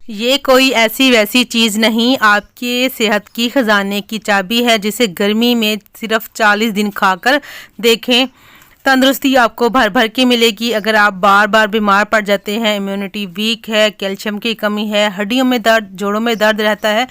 ये कोई ऐसी वैसी चीज़ नहीं, आपके सेहत की ख़जाने की चाबी है जिसे गर्मी में सिर्फ 40 दिन खाकर देखें। तंदुरुस्ती आपको भर भर के मिलेगी। अगर आप बार बार बीमार पड़ जाते हैं, इम्यूनिटी वीक है, कैल्शियम की कमी है, हड्डियों में दर्द, जोड़ों में दर्द रहता है,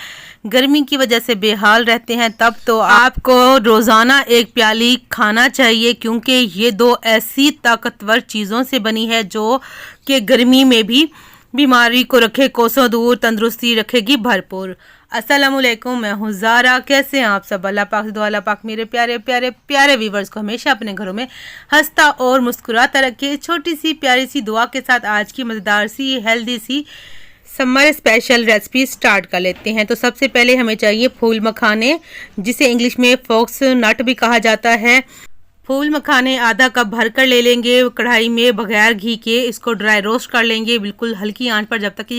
गर्मी की वजह से बेहाल रहते हैं, तब तो आपको रोज़ाना एक प्याली खाना चाहिए, क्योंकि ये दो ऐसी ताकतवर चीज़ों से बनी है जो कि गर्मी में भी बीमारी को रखे कोसों दूर, तंदुरुस्ती रखेगी भरपूर। अस्सलामुअलैकुम, मैं हूँ ज़ारा। कैसे हैं आप सब? अल्लाह पाक से दुआ, अल्लाह पाक मेरे प्यारे प्यारे प्यारे व्यूवर्स को हमेशा अपने घरों में हंसता और मुस्कुराता रखे। छोटी सी प्यारी सी दुआ के साथ आज की मज़ेदार सी हेल्दी सी समर स्पेशल रेसिपी स्टार्ट कर लेते हैं। तो सबसे पहले हमें चाहिए फूल मखाने, जिसे इंग्लिश में फॉक्स नट भी कहा जाता है। फूल मखाने आधा कप भर कर ले लेंगे कढ़ाई में बगैर घी के। इसको ड्राई रोस्ट कर लेंगे बिल्कुल हल्की आंच पर, जब तक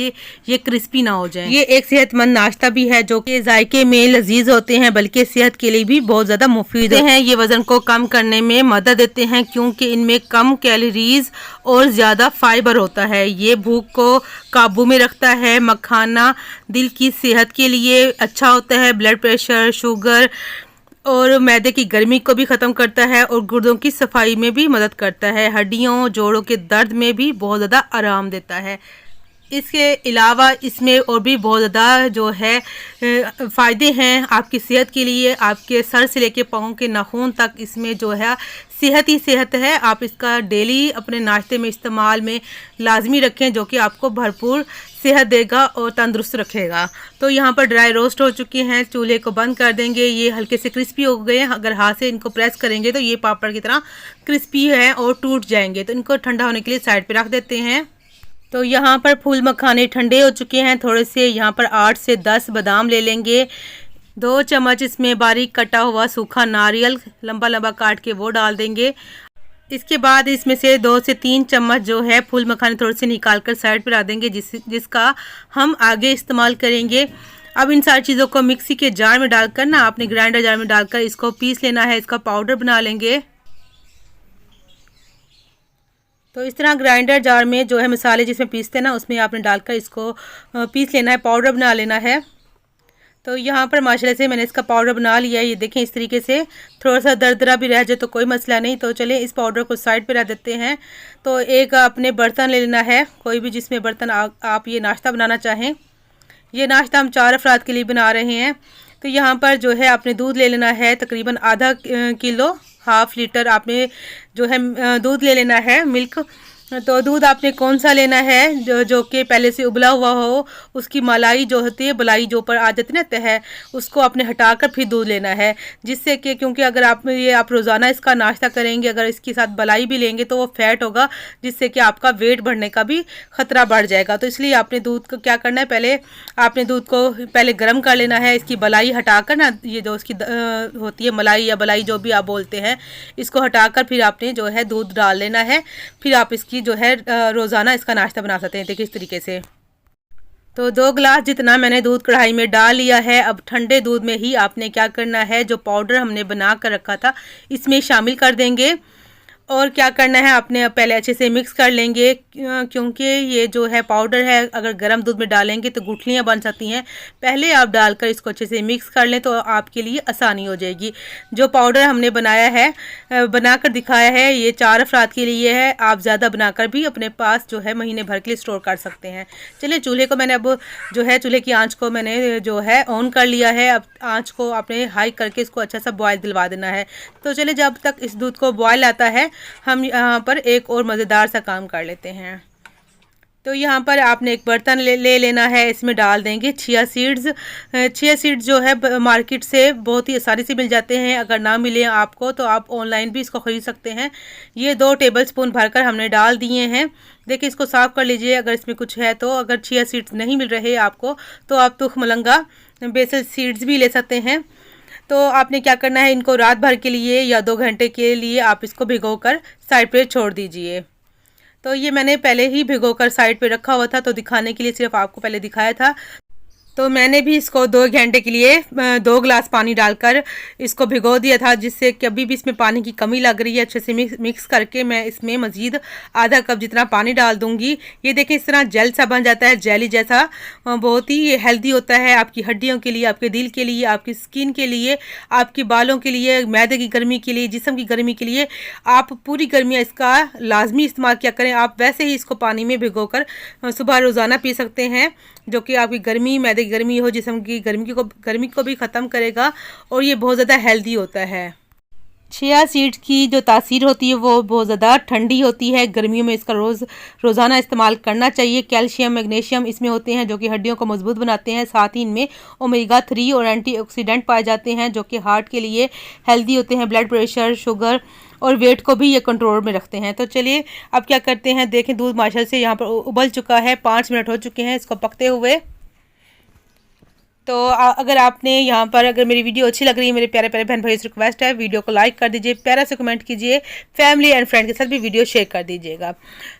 ये क्रिस्पी ना हो जाए। ये एक सेहतमंद नाश्ता भी है जो कि जायके में लजीज होते हैं, बल्कि सेहत के लिए भी बहुत ज़्यादा मुफीद हैं। ये वज़न को कम करने में मदद देते हैं क्योंकि इनमें कम कैलोरीज और ज़्यादा फाइबर होता है। ये भूख को काबू में रखता है। मखाना दिल की सेहत के लिए अच्छा होता है, ब्लड प्रेशर, शुगर और मैदे की गर्मी को भी ख़त्म करता है और गुर्दों की सफाई में भी मदद करता है। हड्डियों जोड़ों के दर्द में भी बहुत ज़्यादा आराम देता है। इसके अलावा इसमें और भी बहुत ज़्यादा जो है फ़ायदे हैं आपकी सेहत के लिए। आपके सर से लेके पाँव के नाखून तक इसमें जो है सेहत ही सेहत है। आप इसका डेली अपने नाश्ते में इस्तेमाल में लाजमी रखें, जो कि आपको भरपूर सेहत देगा और तंदुरुस्त रखेगा। तो यहाँ पर ड्राई रोस्ट हो चुके हैं, चूल्हे को बंद कर देंगे। ये हल्के से क्रिस्पी हो गए हैं। अगर हाथ से इनको प्रेस करेंगे तो ये पापड़ की तरह क्रिस्पी है और टूट जाएंगे। तो इनको ठंडा होने के लिए साइड पे रख देते हैं। तो यहाँ पर फूल मखाने ठंडे हो चुके हैं। थोड़े से यहाँ पर 8 से 10 बादाम ले लेंगे। 2 चम्मच इसमें बारीक कटा हुआ सूखा नारियल लंबा लंबा काट के वो डाल देंगे। इसके बाद इसमें से 2 से 3 चम्मच जो है फूल मखाने थोड़े से निकाल कर साइड पर रख देंगे, जिसका हम आगे इस्तेमाल करेंगे। अब इन सारी चीज़ों को मिक्सी के जार में डालकर ना, आपने ग्राइंडर जार में डालकर इसको पीस लेना है। इसका पाउडर बना लेंगे। तो इस तरह ग्राइंडर जार में जो है मसाले जिसमें पीसते हैं ना, उसमें आपने डालकर इसको पीस लेना है, पाउडर बना लेना है। तो यहाँ पर माशाल्लाह से मैंने इसका पाउडर बना लिया है। ये देखें इस तरीके से। थोड़ा सा दरदरा भी रह जाए तो कोई मसला नहीं। तो चलिए इस पाउडर को साइड पे रख देते हैं। तो एक अपने बर्तन ले लेना है, कोई भी जिसमें बर्तन आप ये नाश्ता बनाना चाहें। ये नाश्ता हम 4 अफराद के लिए बना रहे हैं। तो यहाँ पर जो है आपने दूध ले लेना है, तकरीबन आधा किलो, हाफ लीटर आपने जो है दूध ले लेना है, मिल्क। तो दूध आपने कौन सा लेना है जो कि पहले से उबला हुआ हो। उसकी मलाई जो होती है, बलाई जो ऊपर आ जाती है ना तह, उसको आपने हटाकर फिर दूध लेना है, जिससे कि क्योंकि अगर आप रोज़ाना इसका नाश्ता करेंगे, अगर इसके साथ बलाई भी लेंगे तो वो फैट होगा, जिससे कि आपका वेट बढ़ने का भी ख़तरा बढ़ जाएगा। तो इसलिए आपने दूध को क्या करना है, पहले आपने दूध को पहले गर्म कर लेना है। इसकी बलाई हटाकर ना, ये जो इसकी होती है मलाई या बलाई जो भी आप बोलते हैं, इसको हटाकर फिर आपने जो है दूध डाल लेना है। फिर आप इसकी जो है रोज़ाना इसका नाश्ता बना सकते हैं। देखिए इस तरीके से। तो 2 गिलास जितना मैंने दूध कढ़ाई में डाल लिया है। अब ठंडे दूध में ही आपने क्या करना है, जो पाउडर हमने बना कर रखा था इसमें शामिल कर देंगे। और क्या करना है, आपने पहले अच्छे से मिक्स कर लेंगे, क्योंकि ये जो है पाउडर है, अगर गर्म दूध में डालेंगे तो गुठलियाँ बन सकती हैं। पहले आप डालकर इसको अच्छे से मिक्स कर लें तो आपके लिए आसानी हो जाएगी। जो पाउडर हमने बनाया है, बनाकर दिखाया है, ये 4 अफराद के लिए है। आप ज़्यादा बनाकर भी अपने पास जो है महीने भर के लिए स्टोर कर सकते हैं। चलिए चूल्हे को मैंने अब जो है चूल्हे की आँच को मैंने जो है ऑन कर लिया है। अब आँच को आपने हाई करके इसको अच्छा सा बॉयल दिलवा देना है। तो चलिए जब तक इस दूध को बॉयल आता है, हम यहाँ पर एक और मज़ेदार सा काम कर लेते हैं। तो यहाँ पर आपने एक बर्तन ले लेना है। इसमें डाल देंगे चिया सीड्स। चिया सीड्स जो है मार्केट से बहुत ही आसानी से मिल जाते हैं। अगर ना मिले आपको तो आप ऑनलाइन भी इसको ख़रीद सकते हैं। ये 2 टेबलस्पून भरकर हमने डाल दिए हैं। देखिए इसको साफ़ कर लीजिए अगर इसमें कुछ है तो। अगर चिया सीड्स नहीं मिल रहे आपको तो आप तुख मलंगा बेसल सीड्स भी ले सकते हैं। तो आपने क्या करना है, इनको रात भर के लिए या 2 घंटे के लिए आप इसको भिगोकर साइड पे छोड़ दीजिए। तो ये मैंने पहले ही भिगोकर साइड पे रखा हुआ था, तो दिखाने के लिए सिर्फ आपको पहले दिखाया था। तो मैंने भी इसको 2 घंटे के लिए 2 गिलास पानी डालकर इसको भिगो दिया था, जिससे कभी भी इसमें पानी की कमी लग रही है अच्छे से मिक्स करके मैं इसमें मज़ीद आधा कप जितना पानी डाल दूंगी। ये देखें इस तरह जेल सा बन जाता है, जेली जैसा। बहुत ही हेल्दी होता है आपकी हड्डियों के लिए, आपके दिल के लिए, आपकी स्किन के लिए, आपके बालों के लिए, मैदे की गर्मी के लिए, जिस्म की गर्मी के लिए। आप पूरी गर्मियाँ इसका लाजमी इस्तेमाल किया करें। आप वैसे ही इसको पानी में भिगोकर सुबह रोज़ाना पी सकते हैं, जो कि आपकी गर्मी, मैदे की गर्मी हो, जिस्म की गर्मी को भी ख़त्म करेगा और ये बहुत ज़्यादा हेल्दी होता है। चिया सीड्स की जो तासीर होती है वो बहुत ज़्यादा ठंडी होती है। गर्मियों में इसका रोज़ाना इस्तेमाल करना चाहिए। कैल्शियम, मैग्नीशियम इसमें होते हैं जो कि हड्डियों को मजबूत बनाते हैं। साथ ही इनमें ओमेगा 3 और एंटीऑक्सीडेंट पाए जाते हैं जो कि हार्ट के लिए हेल्दी होते हैं। ब्लड प्रेशर, शुगर और वेट को भी ये कंट्रोल में रखते हैं। तो चलिए अब क्या करते हैं, देखें दूध माशाल्लाह से यहाँ पर उबल चुका है। 5 मिनट हो चुके हैं इसको पकते हुए। तो अगर आपने यहाँ पर, अगर मेरी वीडियो अच्छी लग रही है, मेरे प्यारे प्यारे बहन भाई से रिक्वेस्ट है, वीडियो को लाइक कर दीजिए, प्यारा से कमेंट कीजिए, फैमिली एंड फ्रेंड के साथ भी वीडियो शेयर कर दीजिएगा।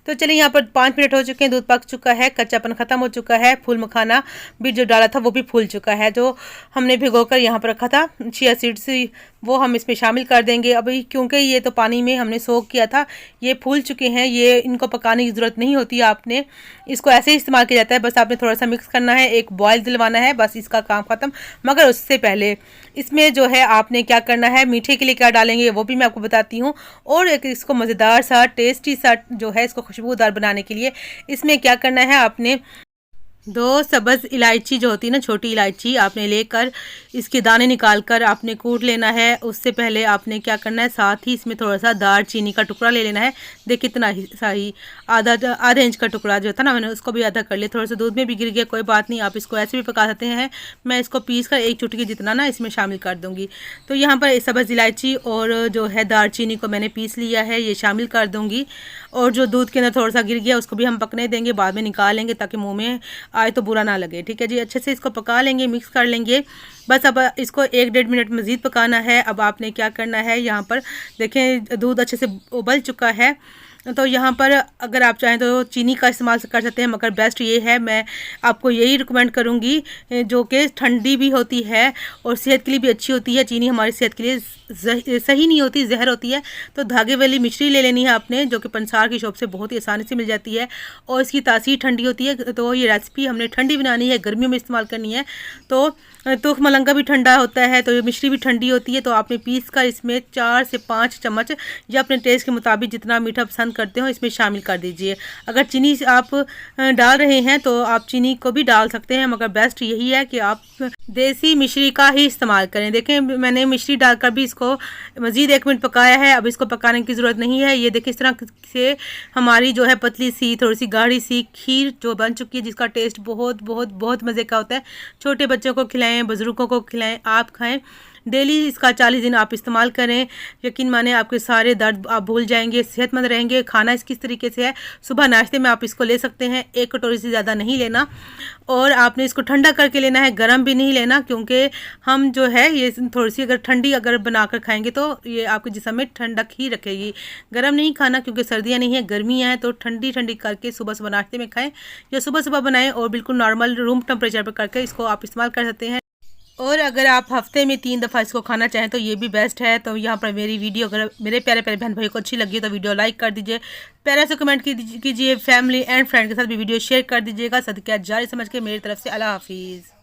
तो चलिए यहाँ पर 5 मिनट हो चुके हैं, दूध पक चुका है, कच्चापन ख़त्म हो चुका है। फूल मखाना भी जो डाला था वो भी फूल चुका है। जो हमने भिगोकर यहाँ पर रखा था चिया सीड्स, वो हम इसमें शामिल कर देंगे अभी, क्योंकि ये तो पानी में हमने सोक किया था। ये फूल चुके हैं, ये इनको पकाने की ज़रूरत नहीं होती। आपने इसको ऐसे ही इस्तेमाल किया जाता है, बस आपने थोड़ा सा मिक्स करना है, एक बॉयल दिलवाना है, बस इसका काम ख़त्म। मगर उससे पहले इसमें जो है आपने क्या करना है, मीठे के लिए क्या डालेंगे वो भी मैं आपको बताती हूँ। और एक इसको मज़ेदार सा, टेस्टी सा जो है, इसको खुशबूदार बनाने के लिए इसमें क्या करना है, आपने 2 सब्ज़ इलायची जो होती है ना, छोटी इलायची, आपने लेकर इसके दाने निकाल कर आपने कूट लेना है। उससे पहले आपने क्या करना है, साथ ही इसमें थोड़ा सा दालचीनी का टुकड़ा ले लेना है। देखिए इतना ही आधा इंच का टुकड़ा जो था ना, मैंने उसको भी आधा कर लिया। थोड़ा सा दूध में भी गिर गया, कोई बात नहीं, आप इसको ऐसे भी पका सकते हैं। मैं इसको पीस कर 1 चुटकी जितना ना इसमें शामिल कर दूँगी। तो यहाँ पर सब्ज़ इलायची और जो है दालचीनी को मैंने पीस लिया है, ये शामिल कर दूँगी। और जो दूध के अंदर थोड़ा सा गिर गया उसको भी हम पकने देंगे, बाद में निकाल लेंगे ताकि मुँह में आए तो बुरा ना लगे। ठीक है जी, अच्छे से इसको पका लेंगे, मिक्स कर लेंगे। बस अब इसको 1-1.5 मिनट मज़ीद पकाना है। अब आपने क्या करना है, यहाँ पर देखें दूध अच्छे से उबल चुका है। तो यहाँ पर अगर आप चाहें तो चीनी का इस्तेमाल कर सकते हैं, मगर बेस्ट ये है, मैं आपको यही रिकमेंड करूँगी, जो कि ठंडी भी होती है और सेहत के लिए भी अच्छी होती है। चीनी हमारी सेहत के लिए सही नहीं होती, जहर होती है। तो धागे वाली मिश्री ले लेनी है आपने, जो कि पंसार की शॉप से बहुत ही आसानी से मिल जाती है और इसकी तासीर ठंडी होती है। तो ये रेसिपी हमने ठंडी बनानी है, गर्मियों में इस्तेमाल करनी है। तो तुख मलंगा भी ठंडा होता है, तो ये मिश्री भी ठंडी होती है। तो आपने पीस कर इसमें 4 से 5 चम्मच या अपने टेस्ट के मुताबिक जितना मीठा पसंद करते हो इसमें शामिल कर दीजिए। अगर चीनी आप डाल रहे हैं तो आप चीनी को भी डाल सकते हैं, मगर बेस्ट यही है कि आप देसी मिश्री का ही इस्तेमाल करें। देखें मैंने मिश्री डालकर भी इसको मज़ीद 1 मिनट पकाया है। अब इसको पकाने की ज़रूरत नहीं है। ये देखिए इस तरह से हमारी जो है पतली सी, थोड़ी सी गाढ़ी सी खीर जो बन चुकी है, जिसका टेस्ट बहुत बहुत बहुत मज़े का होता है। छोटे बच्चों को खिलाएं, बुज़ुर्गों को खिलाएं, आप खाएं। डेली इसका 40 दिन आप इस्तेमाल करें, यकीन माने आपके सारे दर्द आप भूल जाएंगे, सेहतमंद रहेंगे। खाना इस किस तरीके से है, सुबह नाश्ते में आप इसको ले सकते हैं, 1 कटोरी से ज़्यादा नहीं लेना। और आपने इसको ठंडा करके लेना है, गर्म भी नहीं लेना, क्योंकि हम जो है ये थोड़ी सी अगर ठंडी अगर बनाकर खाएंगे तो ये आपके जिस्म में ठंडक ही रखेगी। गर्म नहीं खाना, क्योंकि सर्दियाँ नहीं है, गर्मियाँ हैं। तो ठंडी ठंडी करके सुबह सुबह नाश्ते में खाएँ या सुबह सुबह बनाएं और बिल्कुल नॉर्मल रूम टेम्परेचर पर करके इसको आप इस्तेमाल कर सकते हैं। और अगर आप हफ्ते में 3 दफ़ा इसको खाना चाहें तो ये भी बेस्ट है। तो यहाँ पर मेरी वीडियो अगर मेरे प्यारे प्यारे बहन भाई को अच्छी लगी तो वीडियो लाइक कर दीजिए, प्यारे से कमेंट कीजिए, फैमिली एंड फ्रेंड के साथ भी वीडियो शेयर कर दीजिएगा। सदका जारी समझ के मेरी तरफ से अल्लाह हाफिज़।